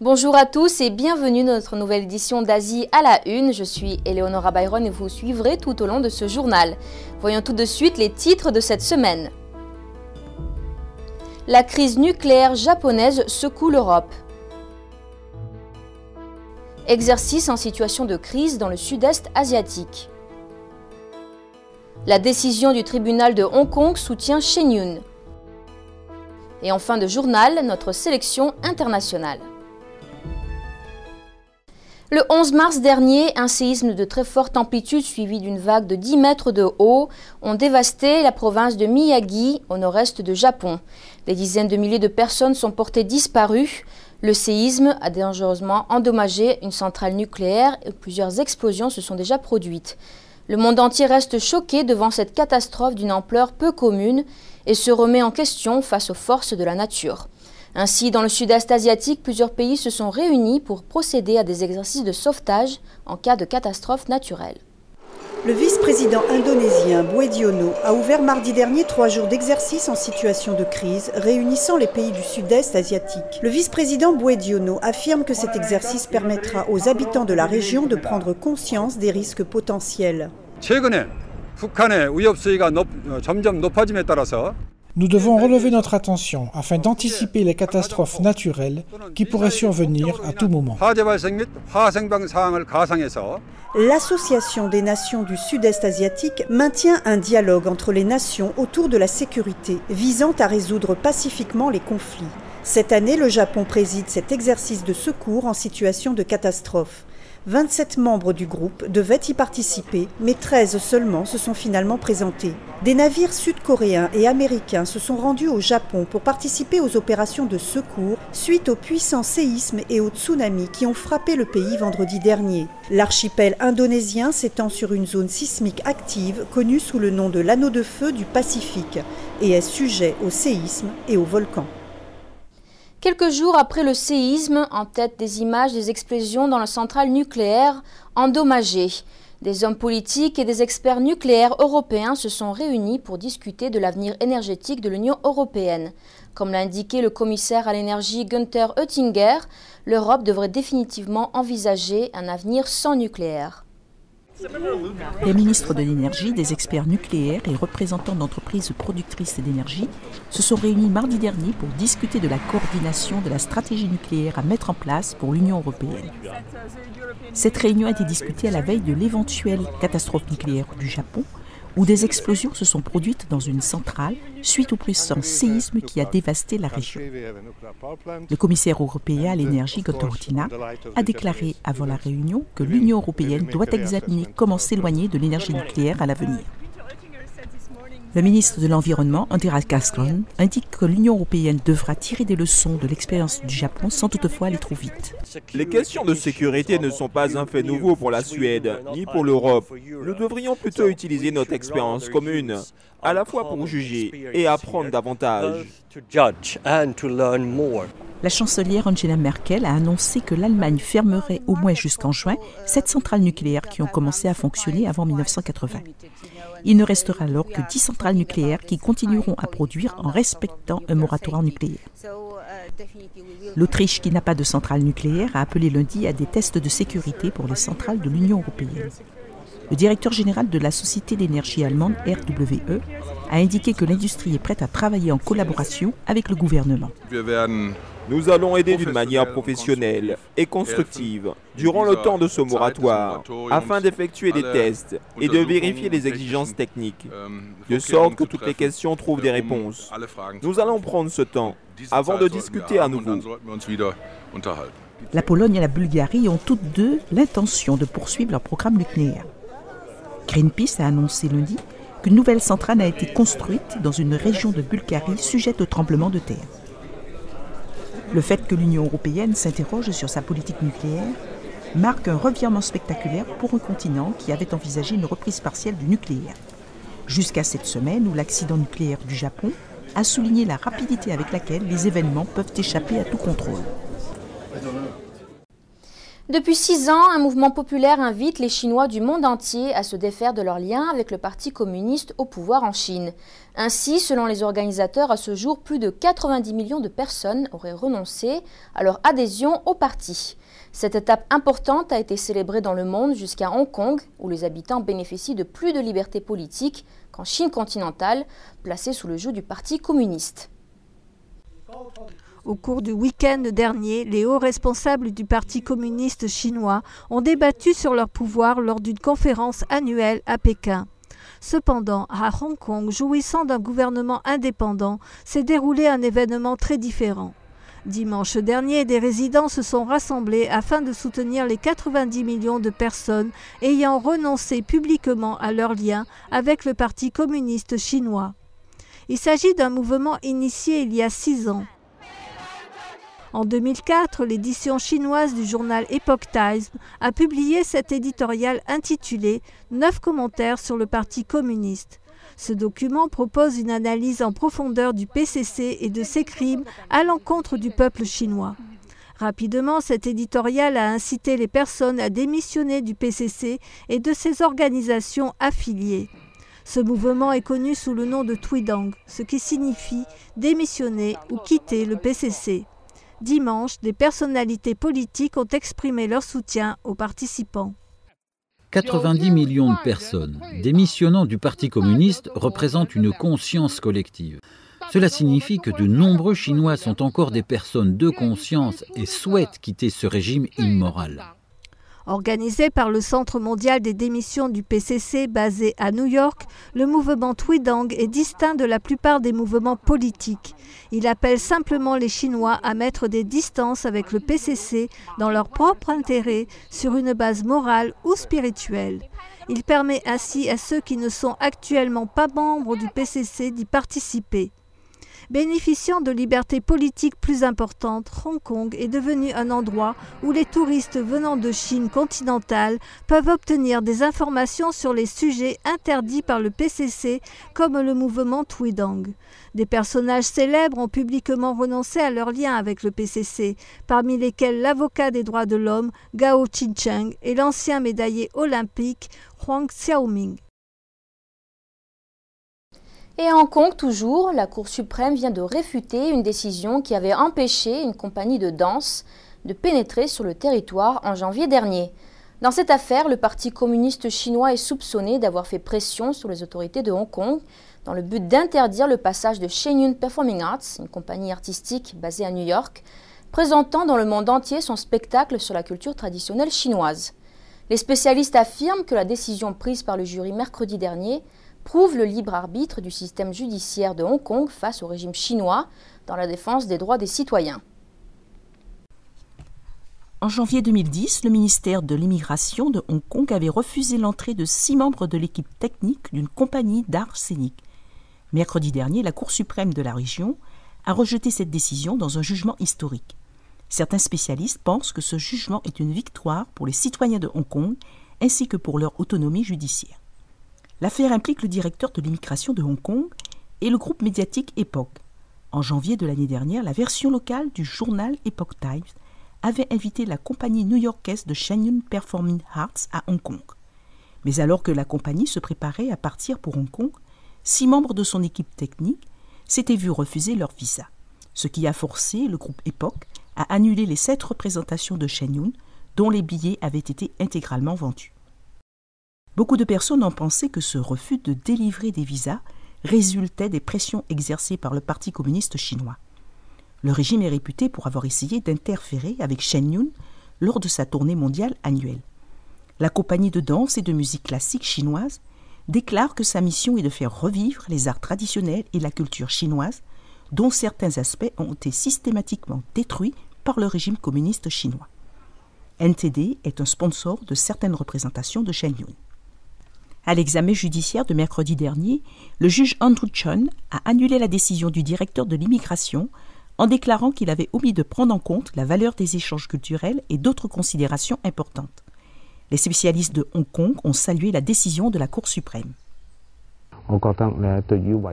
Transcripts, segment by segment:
Bonjour à tous et bienvenue dans notre nouvelle édition d'Asie à la Une. Je suis Eleonora Byron et vous suivrez tout au long de ce journal. Voyons tout de suite les titres de cette semaine. La crise nucléaire japonaise secoue l'Europe. Exercice en situation de crise dans le sud-est asiatique. La décision du tribunal de Hong Kong soutient Shenyun. Et en fin de journal, notre sélection internationale. Le 11 mars dernier, un séisme de très forte amplitude suivi d'une vague de 10 mètres de haut ont dévasté la province de Miyagi au nord-est du Japon. Des dizaines de milliers de personnes sont portées disparues. Le séisme a dangereusement endommagé une centrale nucléaire et plusieurs explosions se sont déjà produites. Le monde entier reste choqué devant cette catastrophe d'une ampleur peu commune et se remet en question face aux forces de la nature. Ainsi, dans le sud-est asiatique, plusieurs pays se sont réunis pour procéder à des exercices de sauvetage en cas de catastrophe naturelle. Le vice-président indonésien Budiono a ouvert mardi dernier 3 jours d'exercice en situation de crise, réunissant les pays du sud-est asiatique. Le vice-président Budiono affirme que cet exercice permettra aux habitants de la région de prendre conscience des risques potentiels. Nous devons relever notre attention afin d'anticiper les catastrophes naturelles qui pourraient survenir à tout moment. L'Association des nations du Sud-Est asiatique maintient un dialogue entre les nations autour de la sécurité, visant à résoudre pacifiquement les conflits. Cette année, le Japon préside cet exercice de secours en situation de catastrophe. 27 membres du groupe devaient y participer, mais 13 seulement se sont finalement présentés. Des navires sud-coréens et américains se sont rendus au Japon pour participer aux opérations de secours suite aux puissants séismes et aux tsunamis qui ont frappé le pays vendredi dernier. L'archipel indonésien s'étend sur une zone sismique active connue sous le nom de l'anneau de feu du Pacifique et est sujet aux séismes et aux volcans. Quelques jours après le séisme, en tête des images des explosions dans la centrale nucléaire endommagée. Des hommes politiques et des experts nucléaires européens se sont réunis pour discuter de l'avenir énergétique de l'Union européenne. Comme l'a indiqué le commissaire à l'énergie Günther Oettinger, l'Europe devrait définitivement envisager un avenir sans nucléaire. Les ministres de l'énergie, des experts nucléaires et représentants d'entreprises productrices d'énergie se sont réunis mardi dernier pour discuter de la coordination de la stratégie nucléaire à mettre en place pour l'Union européenne. Cette réunion a été discutée à la veille de l'éventuelle catastrophe nucléaire du Japon, où des explosions se sont produites dans une centrale suite au puissant séisme qui a dévasté la région. Le commissaire européen à l'énergie, Günther Oettinger, a déclaré avant la réunion que l'Union européenne doit examiner comment s'éloigner de l'énergie nucléaire à l'avenir. Le ministre de l'Environnement, Andreas Carlsson, indique que l'Union européenne devra tirer des leçons de l'expérience du Japon sans toutefois aller trop vite. Les questions de sécurité ne sont pas un fait nouveau pour la Suède, ni pour l'Europe. Nous devrions plutôt utiliser notre expérience commune, à la fois pour juger et apprendre davantage. La chancelière Angela Merkel a annoncé que l'Allemagne fermerait au moins jusqu'en juin 7 centrales nucléaires qui ont commencé à fonctionner avant 1980. Il ne restera alors que 10 centrales nucléaires qui continueront à produire en respectant un moratoire nucléaire. L'Autriche, qui n'a pas de centrale nucléaire, a appelé lundi à des tests de sécurité pour les centrales de l'Union européenne. Le directeur général de la société d'énergie allemande RWE a indiqué que l'industrie est prête à travailler en collaboration avec le gouvernement. Nous allons aider d'une manière professionnelle et constructive durant le temps de ce moratoire afin d'effectuer des tests et de vérifier les exigences techniques, de sorte que toutes les questions trouvent des réponses. Nous allons prendre ce temps avant de discuter à nouveau. La Pologne et la Bulgarie ont toutes deux l'intention de poursuivre leur programme nucléaire. Greenpeace a annoncé lundi qu'une nouvelle centrale a été construite dans une région de Bulgarie sujette au tremblement de terre. Le fait que l'Union européenne s'interroge sur sa politique nucléaire marque un revirement spectaculaire pour un continent qui avait envisagé une reprise partielle du nucléaire. Jusqu'à cette semaine où l'accident nucléaire du Japon a souligné la rapidité avec laquelle les événements peuvent échapper à tout contrôle. Depuis 6 ans, un mouvement populaire invite les Chinois du monde entier à se défaire de leurs liens avec le Parti communiste au pouvoir en Chine. Ainsi, selon les organisateurs, à ce jour, plus de 90 millions de personnes auraient renoncé à leur adhésion au parti. Cette étape importante a été célébrée dans le monde jusqu'à Hong Kong, où les habitants bénéficient de plus de liberté politique qu'en Chine continentale, placée sous le joug du Parti communiste. Au cours du week-end dernier, les hauts responsables du Parti communiste chinois ont débattu sur leur pouvoir lors d'une conférence annuelle à Pékin. Cependant, à Hong Kong, jouissant d'un gouvernement indépendant, s'est déroulé un événement très différent. Dimanche dernier, des résidents se sont rassemblés afin de soutenir les 90 millions de personnes ayant renoncé publiquement à leurs liens avec le Parti communiste chinois. Il s'agit d'un mouvement initié il y a 6 ans. En 2004, l'édition chinoise du journal Epoch Times a publié cet éditorial intitulé « 9 commentaires sur le Parti communiste ». Ce document propose une analyse en profondeur du PCC et de ses crimes à l'encontre du peuple chinois. Rapidement, cet éditorial a incité les personnes à démissionner du PCC et de ses organisations affiliées. Ce mouvement est connu sous le nom de Tweedang, ce qui signifie démissionner ou quitter le PCC. Dimanche, des personnalités politiques ont exprimé leur soutien aux participants. 90 millions de personnes démissionnant du Parti communiste représentent une conscience collective. Cela signifie que de nombreux Chinois sont encore des personnes de conscience et souhaitent quitter ce régime immoral. Organisé par le Centre mondial des démissions du PCC basé à New York, le mouvement Tweedang est distinct de la plupart des mouvements politiques. Il appelle simplement les Chinois à mettre des distances avec le PCC dans leur propre intérêt sur une base morale ou spirituelle. Il permet ainsi à ceux qui ne sont actuellement pas membres du PCC d'y participer. Bénéficiant de libertés politiques plus importantes, Hong Kong est devenu un endroit où les touristes venant de Chine continentale peuvent obtenir des informations sur les sujets interdits par le PCC, comme le mouvement Tweedang. Des personnages célèbres ont publiquement renoncé à leur lien avec le PCC, parmi lesquels l'avocat des droits de l'homme Gao Qingcheng et l'ancien médaillé olympique Huang Xiaoming. Et à Hong Kong toujours, la Cour suprême vient de réfuter une décision qui avait empêché une compagnie de danse de pénétrer sur le territoire en janvier dernier. Dans cette affaire, le Parti communiste chinois est soupçonné d'avoir fait pression sur les autorités de Hong Kong dans le but d'interdire le passage de Shenyun Performing Arts, une compagnie artistique basée à New York, présentant dans le monde entier son spectacle sur la culture traditionnelle chinoise. Les spécialistes affirment que la décision prise par le jury mercredi dernier prouve le libre arbitre du système judiciaire de Hong Kong face au régime chinois dans la défense des droits des citoyens. En janvier 2010, le ministère de l'Immigration de Hong Kong avait refusé l'entrée de 6 membres de l'équipe technique d'une compagnie d'art scénique. Mercredi dernier, la Cour suprême de la région a rejeté cette décision dans un jugement historique. Certains spécialistes pensent que ce jugement est une victoire pour les citoyens de Hong Kong ainsi que pour leur autonomie judiciaire. L'affaire implique le directeur de l'immigration de Hong Kong et le groupe médiatique Epoch. En janvier de l'année dernière, la version locale du journal Epoch Times avait invité la compagnie new-yorkaise de Shenyun Performing Arts à Hong Kong. Mais alors que la compagnie se préparait à partir pour Hong Kong, 6 membres de son équipe technique s'étaient vus refuser leur visa, ce qui a forcé le groupe Epoch à annuler les 7 représentations de Shenyun dont les billets avaient été intégralement vendus. Beaucoup de personnes ont pensé que ce refus de délivrer des visas résultait des pressions exercées par le Parti communiste chinois. Le régime est réputé pour avoir essayé d'interférer avec Shenyun lors de sa tournée mondiale annuelle. La compagnie de danse et de musique classique chinoise déclare que sa mission est de faire revivre les arts traditionnels et la culture chinoise, dont certains aspects ont été systématiquement détruits par le régime communiste chinois. NTD est un sponsor de certaines représentations de Shenyun. À l'examen judiciaire de mercredi dernier, le juge Andrew Chun a annulé la décision du directeur de l'immigration en déclarant qu'il avait omis de prendre en compte la valeur des échanges culturels et d'autres considérations importantes. Les spécialistes de Hong Kong ont salué la décision de la Cour suprême.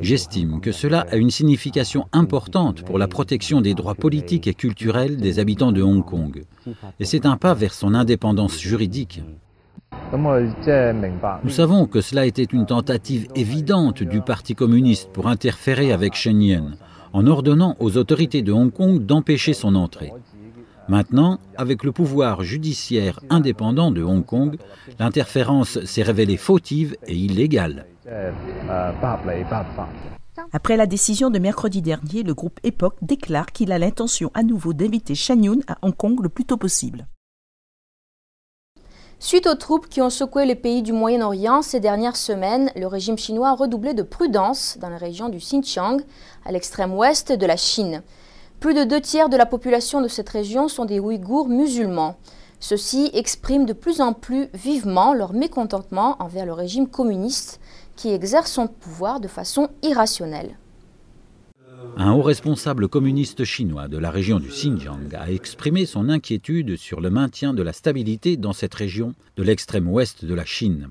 J'estime que cela a une signification importante pour la protection des droits politiques et culturels des habitants de Hong Kong. Et c'est un pas vers son indépendance juridique. Nous savons que cela était une tentative évidente du Parti communiste pour interférer avec Chen Yen, en ordonnant aux autorités de Hong Kong d'empêcher son entrée. Maintenant, avec le pouvoir judiciaire indépendant de Hong Kong, l'interférence s'est révélée fautive et illégale. Après la décision de mercredi dernier, le groupe Epoch déclare qu'il a l'intention à nouveau d'inviter Chen Yun à Hong Kong le plus tôt possible. Suite aux troupes qui ont secoué les pays du Moyen-Orient ces dernières semaines, le régime chinois a redoublé de prudence dans la région du Xinjiang, à l'extrême ouest de la Chine. Plus de 2/3 de la population de cette région sont des Ouïghours musulmans. Ceux-ci expriment de plus en plus vivement leur mécontentement envers le régime communiste qui exerce son pouvoir de façon irrationnelle. Un haut responsable communiste chinois de la région du Xinjiang a exprimé son inquiétude sur le maintien de la stabilité dans cette région de l'extrême ouest de la Chine.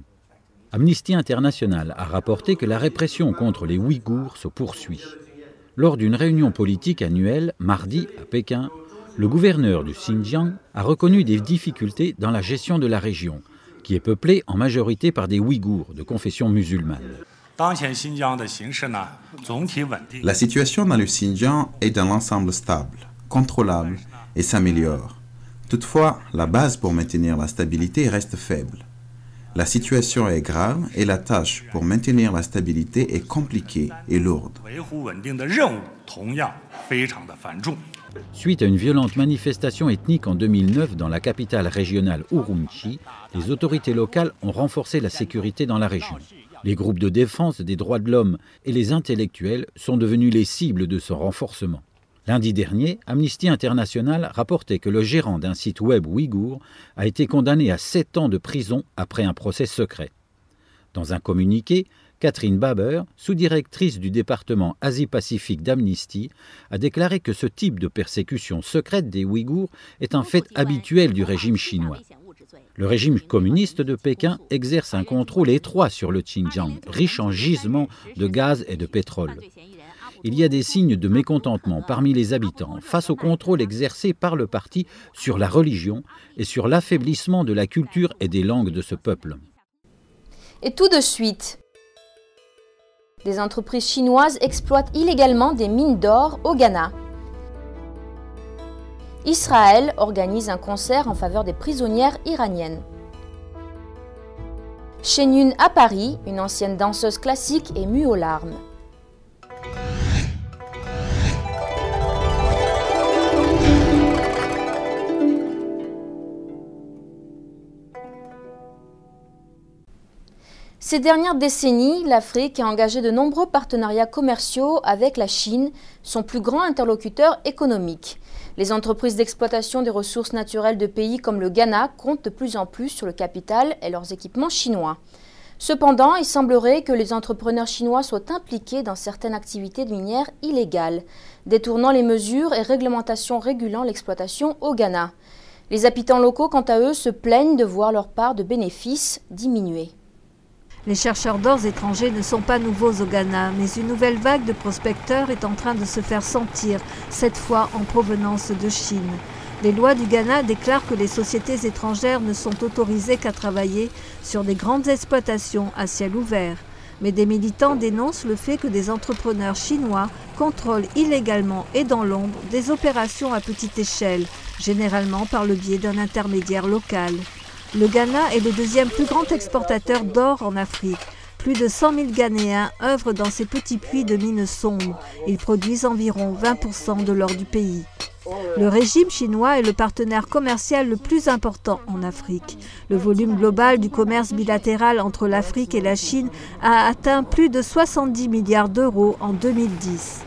Amnesty International a rapporté que la répression contre les Ouïghours se poursuit. Lors d'une réunion politique annuelle, mardi, à Pékin, le gouverneur du Xinjiang a reconnu des difficultés dans la gestion de la région, qui est peuplée en majorité par des Ouïghours de confession musulmane. La situation dans le Xinjiang est dans l'ensemble stable, contrôlable et s'améliore. Toutefois, la base pour maintenir la stabilité reste faible. La situation est grave et la tâche pour maintenir la stabilité est compliquée et lourde. Suite à une violente manifestation ethnique en 2009 dans la capitale régionale Urumqi, les autorités locales ont renforcé la sécurité dans la région. Les groupes de défense des droits de l'homme et les intellectuels sont devenus les cibles de ce renforcement. Lundi dernier, Amnesty International rapportait que le gérant d'un site web ouïghour a été condamné à 7 ans de prison après un procès secret. Dans un communiqué, Catherine Baber, sous-directrice du département Asie-Pacifique d'Amnesty, a déclaré que ce type de persécution secrète des Ouïghours est un fait habituel du régime chinois. Le régime communiste de Pékin exerce un contrôle étroit sur le Xinjiang, riche en gisements de gaz et de pétrole. Il y a des signes de mécontentement parmi les habitants face au contrôle exercé par le parti sur la religion et sur l'affaiblissement de la culture et des langues de ce peuple. Et tout de suite, des entreprises chinoises exploitent illégalement des mines d'or au Ghana. Israël organise un concert en faveur des prisonnières iraniennes. Chen Yun à Paris, une ancienne danseuse classique, est mue aux larmes. Ces dernières décennies, l'Afrique a engagé de nombreux partenariats commerciaux avec la Chine, son plus grand interlocuteur économique. Les entreprises d'exploitation des ressources naturelles de pays comme le Ghana comptent de plus en plus sur le capital et leurs équipements chinois. Cependant, il semblerait que les entrepreneurs chinois soient impliqués dans certaines activités minières illégales, détournant les mesures et réglementations régulant l'exploitation au Ghana. Les habitants locaux, quant à eux, se plaignent de voir leur part de bénéfices diminuer. Les chercheurs d'or étrangers ne sont pas nouveaux au Ghana, mais une nouvelle vague de prospecteurs est en train de se faire sentir, cette fois en provenance de Chine. Les lois du Ghana déclarent que les sociétés étrangères ne sont autorisées qu'à travailler sur des grandes exploitations à ciel ouvert. Mais des militants dénoncent le fait que des entrepreneurs chinois contrôlent illégalement et dans l'ombre des opérations à petite échelle, généralement par le biais d'un intermédiaire local. Le Ghana est le deuxième plus grand exportateur d'or en Afrique. Plus de 100 000 Ghanéens œuvrent dans ces petits puits de mines sombres. Ils produisent environ 20% de l'or du pays. Le régime chinois est le partenaire commercial le plus important en Afrique. Le volume global du commerce bilatéral entre l'Afrique et la Chine a atteint plus de 70 milliards d'euros en 2010.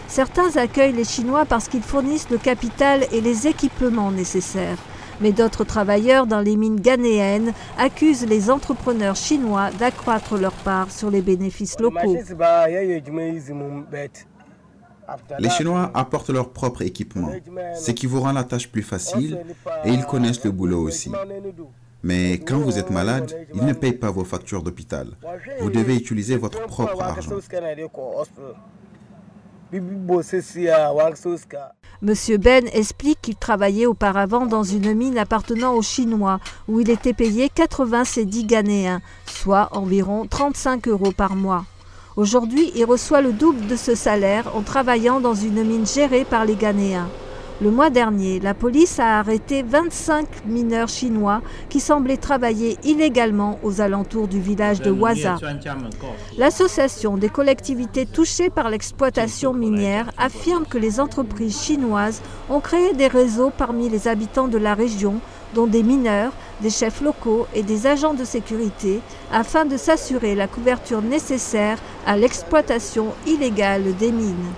Certains accueillent les Chinois parce qu'ils fournissent le capital et les équipements nécessaires. Mais d'autres travailleurs dans les mines ghanéennes accusent les entrepreneurs chinois d'accroître leur part sur les bénéfices locaux. Les Chinois apportent leur propre équipement, ce qui vous rend la tâche plus facile et ils connaissent le boulot aussi. Mais quand vous êtes malade, ils ne payent pas vos factures d'hôpital. Vous devez utiliser votre propre argent. Monsieur Ben explique qu'il travaillait auparavant dans une mine appartenant aux Chinois, où il était payé 80 cédis ghanéens, soit environ 35 € par mois. Aujourd'hui, il reçoit le double de ce salaire en travaillant dans une mine gérée par les Ghanéens. Le mois dernier, la police a arrêté 25 mineurs chinois qui semblaient travailler illégalement aux alentours du village de Waza. L'association des collectivités touchées par l'exploitation minière affirme que les entreprises chinoises ont créé des réseaux parmi les habitants de la région, dont des mineurs, des chefs locaux et des agents de sécurité, afin de s'assurer la couverture nécessaire à l'exploitation illégale des mines.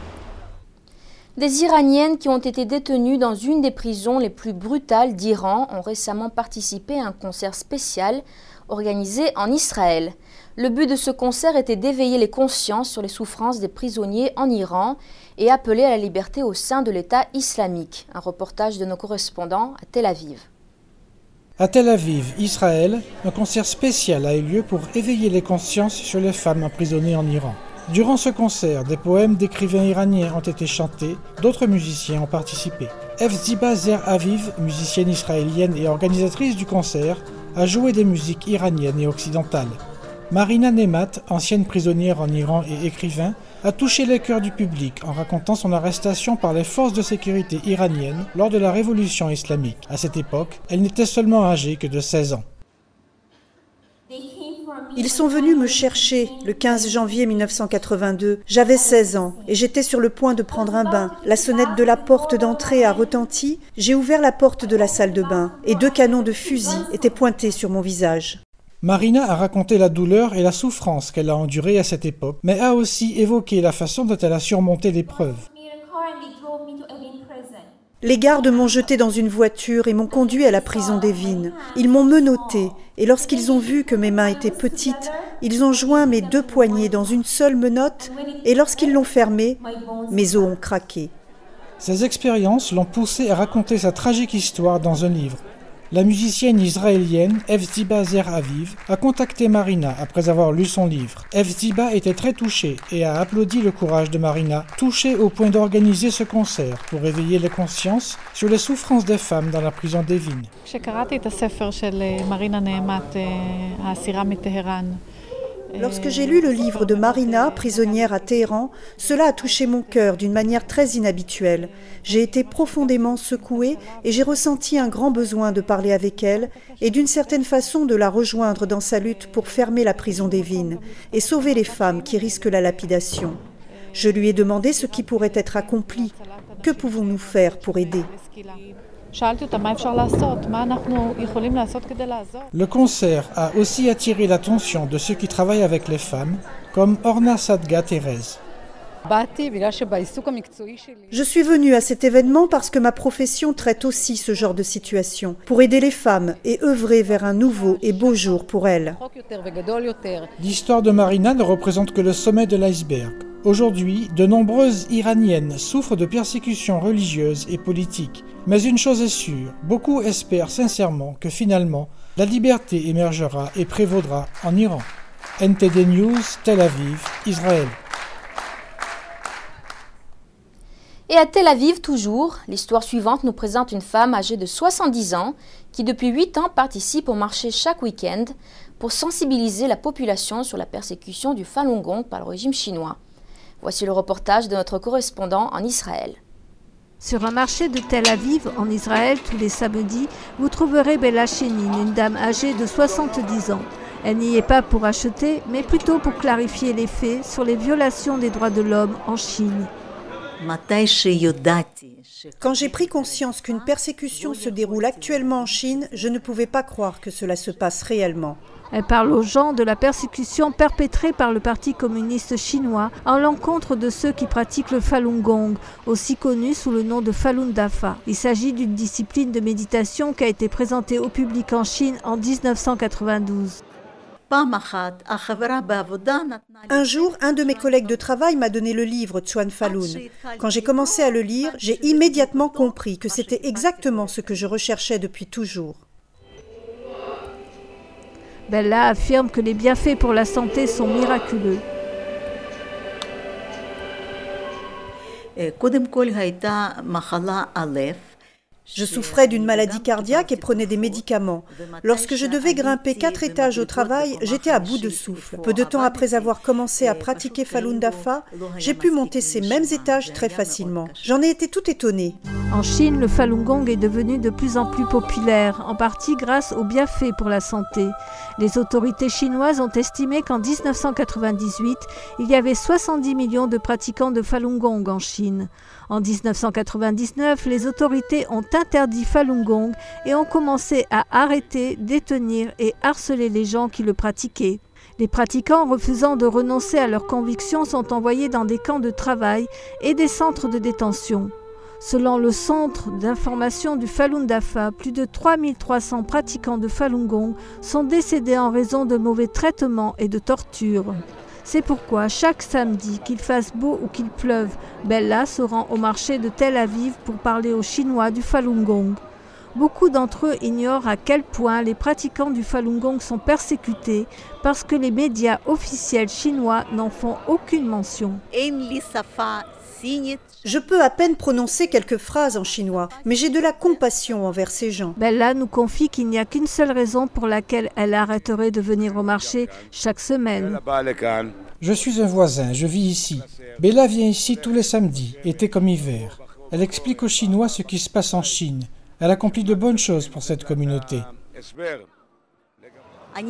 Des Iraniennes qui ont été détenues dans une des prisons les plus brutales d'Iran ont récemment participé à un concert spécial organisé en Israël. Le but de ce concert était d'éveiller les consciences sur les souffrances des prisonniers en Iran et appeler à la liberté au sein de l'État islamique. Un reportage de nos correspondants à Tel Aviv. À Tel Aviv, Israël, un concert spécial a eu lieu pour éveiller les consciences sur les femmes emprisonnées en Iran. Durant ce concert, des poèmes d'écrivains iraniens ont été chantés, d'autres musiciens ont participé. Efziba Zer Aviv, musicienne israélienne et organisatrice du concert, a joué des musiques iraniennes et occidentales. Marina Nemat, ancienne prisonnière en Iran et écrivain, a touché les cœurs du public en racontant son arrestation par les forces de sécurité iraniennes lors de la révolution islamique. À cette époque, elle n'était seulement âgée que de 16 ans. Ils sont venus me chercher le 15 janvier 1982. J'avais 16 ans et j'étais sur le point de prendre un bain. La sonnette de la porte d'entrée a retenti. J'ai ouvert la porte de la salle de bain et 2 canons de fusil étaient pointés sur mon visage. Marina a raconté la douleur et la souffrance qu'elle a endurée à cette époque, mais a aussi évoqué la façon dont elle a surmonté l'épreuve. Les gardes m'ont jeté dans une voiture et m'ont conduit à la prison d'Evin. Ils m'ont menotté et lorsqu'ils ont vu que mes mains étaient petites, ils ont joint mes 2 poignets dans une seule menotte et lorsqu'ils l'ont fermée, mes os ont craqué. Ces expériences l'ont poussée à raconter sa tragique histoire dans un livre. La musicienne israélienne Efziba Zer Aviv a contacté Marina après avoir lu son livre. Efziba était très touchée et a applaudi le courage de Marina, touchée au point d'organiser ce concert pour éveiller les consciences sur les souffrances des femmes dans la prison d'Evin. Lorsque j'ai lu le livre de Marina, prisonnière à Téhéran, cela a touché mon cœur d'une manière très inhabituelle. J'ai été profondément secouée et j'ai ressenti un grand besoin de parler avec elle et d'une certaine façon de la rejoindre dans sa lutte pour fermer la prison d'Evin et sauver les femmes qui risquent la lapidation. Je lui ai demandé ce qui pourrait être accompli. Que pouvons-nous faire pour aider ? Le concert a aussi attiré l'attention de ceux qui travaillent avec les femmes, comme Orna Sadga Thérèse. Je suis venue à cet événement parce que ma profession traite aussi ce genre de situation, pour aider les femmes et œuvrer vers un nouveau et beau jour pour elles. L'histoire de Marina ne représente que le sommet de l'iceberg. Aujourd'hui, de nombreuses Iraniennes souffrent de persécutions religieuses et politiques. Mais une chose est sûre, beaucoup espèrent sincèrement que finalement, la liberté émergera et prévaudra en Iran. NTD News, Tel Aviv, Israël. Et à Tel Aviv toujours, l'histoire suivante nous présente une femme âgée de 70 ans qui depuis 8 ans participe au marché chaque week-end pour sensibiliser la population sur la persécution du Falun Gong par le régime chinois. Voici le reportage de notre correspondant en Israël. Sur un marché de Tel Aviv, en Israël, tous les samedis, vous trouverez Bella Shenin, une dame âgée de 70 ans. Elle n'y est pas pour acheter, mais plutôt pour clarifier les faits sur les violations des droits de l'homme en Chine. Quand j'ai pris conscience qu'une persécution se déroule actuellement en Chine, je ne pouvais pas croire que cela se passe réellement. Elle parle aux gens de la persécution perpétrée par le Parti communiste chinois à l'encontre de ceux qui pratiquent le Falun Gong, aussi connu sous le nom de Falun Dafa. Il s'agit d'une discipline de méditation qui a été présentée au public en Chine en 1992. Un jour, un de mes collègues de travail m'a donné le livre Tzuan Falun. Quand j'ai commencé à le lire, j'ai immédiatement compris que c'était exactement ce que je recherchais depuis toujours. Bella affirme que les bienfaits pour la santé sont miraculeux. Je souffrais d'une maladie cardiaque et prenais des médicaments. Lorsque je devais grimper 4 étages au travail, j'étais à bout de souffle. Peu de temps après avoir commencé à pratiquer Falun Dafa, j'ai pu monter ces mêmes étages très facilement. J'en ai été tout étonnée. En Chine, le Falun Gong est devenu de plus en plus populaire, en partie grâce aux bienfaits pour la santé. Les autorités chinoises ont estimé qu'en 1998, il y avait 70 millions de pratiquants de Falun Gong en Chine. En 1999, les autorités ont interdit Falun Gong et ont commencé à arrêter, détenir et harceler les gens qui le pratiquaient. Les pratiquants refusant de renoncer à leurs convictions sont envoyés dans des camps de travail et des centres de détention. Selon le centre d'information du Falun Dafa, plus de 3300 pratiquants de Falun Gong sont décédés en raison de mauvais traitements et de tortures. C'est pourquoi chaque samedi, qu'il fasse beau ou qu'il pleuve, Bella se rend au marché de Tel Aviv pour parler aux Chinois du Falun Gong. Beaucoup d'entre eux ignorent à quel point les pratiquants du Falun Gong sont persécutés parce que les médias officiels chinois n'en font aucune mention. Je peux à peine prononcer quelques phrases en chinois, mais j'ai de la compassion envers ces gens. Bella nous confie qu'il n'y a qu'une seule raison pour laquelle elle arrêterait de venir au marché chaque semaine. Je suis un voisin, je vis ici. Bella vient ici tous les samedis, été comme hiver. Elle explique aux Chinois ce qui se passe en Chine. Elle accomplit de bonnes choses pour cette communauté. Je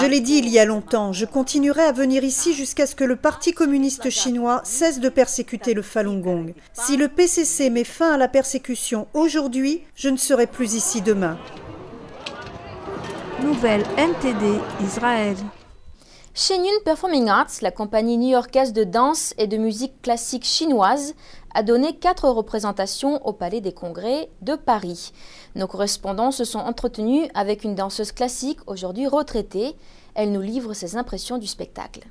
l'ai dit il y a longtemps, je continuerai à venir ici jusqu'à ce que le Parti communiste chinois cesse de persécuter le Falun Gong. Si le PCC met fin à la persécution aujourd'hui, je ne serai plus ici demain. Nouvelle NTD, Israël. Shenyun Performing Arts, la compagnie new-yorkaise de danse et de musique classique chinoise, a donné 4 représentations au Palais des Congrès de Paris. Nos correspondants se sont entretenus avec une danseuse classique, aujourd'hui retraitée. Elle nous livre ses impressions du spectacle.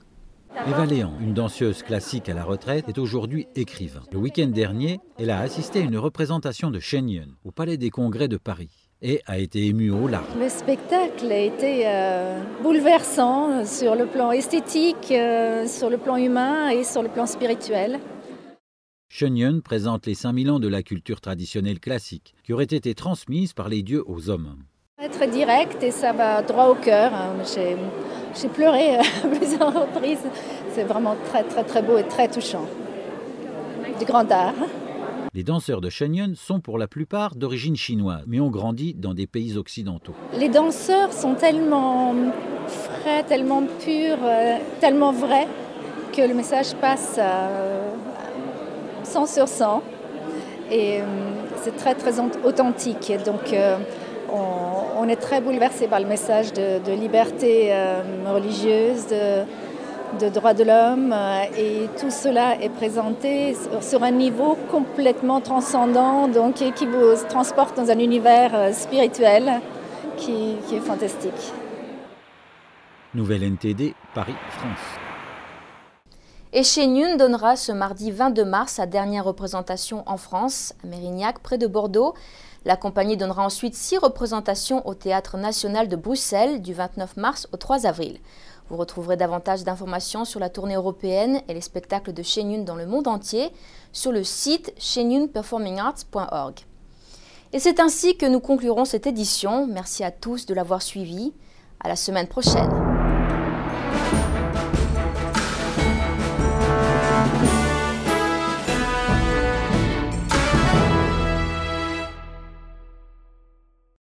Eva Léan, une danseuse classique à la retraite, est aujourd'hui écrivain. Le week-end dernier, elle a assisté à une représentation de Shenyun au Palais des Congrès de Paris et a été émue aux larmes. Le spectacle a été bouleversant sur le plan esthétique, sur le plan humain et sur le plan spirituel. Shenyun présente les 5000 ans de la culture traditionnelle classique qui aurait été transmise par les dieux aux hommes. Très direct et ça va droit au cœur. J'ai pleuré à plusieurs reprises. C'est vraiment très beau et très touchant. Du grand art. Les danseurs de Shenyun sont pour la plupart d'origine chinoise, mais ont grandi dans des pays occidentaux. Les danseurs sont tellement frais, tellement purs, tellement vrais que le message passe 100 sur 100 et c'est très authentique. Donc on est très bouleversé par le message de liberté religieuse, de droits de l'homme et tout cela est présenté sur un niveau complètement transcendant, donc qui vous transporte dans un univers spirituel qui est fantastique. Nouvelle NTD, Paris, France. Et Shenyun donnera ce mardi 22 mars sa dernière représentation en France, à Mérignac, près de Bordeaux. La compagnie donnera ensuite 6 représentations au Théâtre National de Bruxelles du 29 mars au 3 avril. Vous retrouverez davantage d'informations sur la tournée européenne et les spectacles de Shenyun dans le monde entier sur le site shenyunperformingarts.org. Et c'est ainsi que nous conclurons cette édition. Merci à tous de l'avoir suivi. À la semaine prochaine.